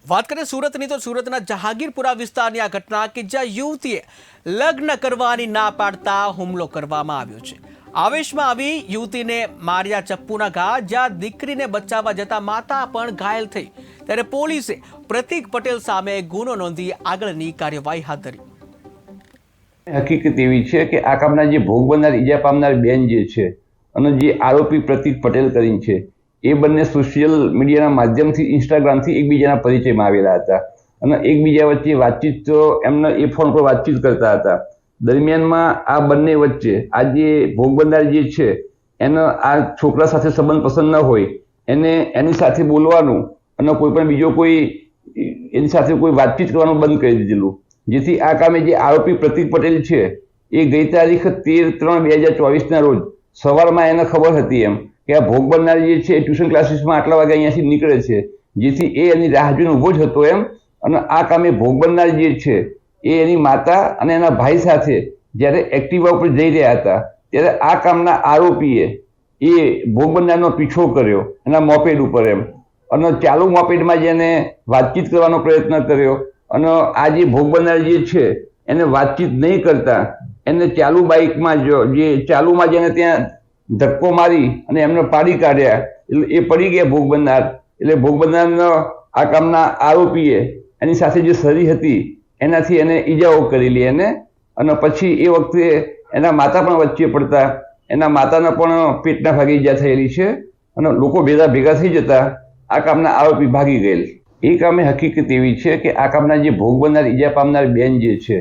વાત કરીએ સુરતની તો સુરતના જહાંગીરપુરા વિસ્તારની આ ઘટના કે જ્યાં યુવતીએ લગ્ન કરવાની ના પાડતા હુમલો કરવામાં આવ્યો છે। આવેશમાં આવી યુવતીને માર્યા ચપ્પુના ઘા, જ્યાં દીકરીને બચાવવા જતા માતા પણ ઘાયલ થઈ। ત્યારે પોલીસે પ્રતીક પટેલ સામે ગુનો નોંધી આગળની કાર્યવાહી હાથ ધરી। હકીકત એવી છે કે આ કામના જે ભોગ બનનાર ઈજા પામનાર બેન જે છે અને જે આરોપી પ્રતીક પટેલ કરીને છે એ બંને સોશિયલ મીડિયાના માધ્યમથી ઇન્સ્ટાગ્રામથી એકબીજાના પરિચયમાં આવેલા હતા અને એકબીજા વચ્ચે વાતચીત તો એમને એ ફોન પર વાતચીત કરતા હતા। દરમિયાનમાં આ બંને વચ્ચે આ જે ભોગ બનનાર જે છે એનો આ છોકરા સાથે સંબંધ પસંદ ન હોય એને એની સાથે બોલવાનું અને કોઈ પણ બીજો કોઈ એની સાથે કોઈ વાતચીત કરવાનું બંધ કરી દીધેલું, જેથી આ કામે જે આરોપી પ્રતીક પટેલ છે એ ગઈ તારીખ 13/3/2024ના રોજ સવારમાં એને ખબર હતી એમ કે આ ભોગ બનનાર જે છે ટ્યુશન ક્લાસીસમાં આટલા વાગે અહીંયાથી નીકળે છે, જેથી એ એની રાહ જોઈને ઊભો જ હતો એમ। અને આ કામે ભોગ બનનાર જે છે એ એની માતા અને એના ભાઈ સાથે જ્યારે એક્ટિવા ઉપર જઈ રહ્યા હતા ત્યારે આ કામના આરોપીએ એ ભોગ બનનારનો પીછો કર્યો એના મોપેડ ઉપર એમ, અને ચાલુ મોપેડમાં જેને વાતચીત કરવાનો પ્રયત્ન કર્યો અને આ જે ભોગ બનનાર જે છે એને વાતચીત નહીં કરતા એને ચાલુ બાઇકમાં જે ચાલુમાં જેને ત્યાં ધક્કો મારી અને એમને પાડી કાઢ્યા, એટલે એ પડી ગયા ભોગ બનનાર। એટલે ભોગ બનનારનો આ કામના આરોપીએ એની સાથે જે સરી હતી એનાથી એને ઈજાઓ કરેલી એને, અને પછી એ વખતે એના માતા પણ વચ્ચે પડતા એના માતાને પણ પેટના ભાગે ઈજા થયેલી છે અને લોકો ભેગા થઈ જતા આ કામના આરોપી ભાગી ગયેલ। એ કામે હકીકત એવી છે કે આ કામના જે ભોગ બનનાર ઈજા પામનાર બેન જે છે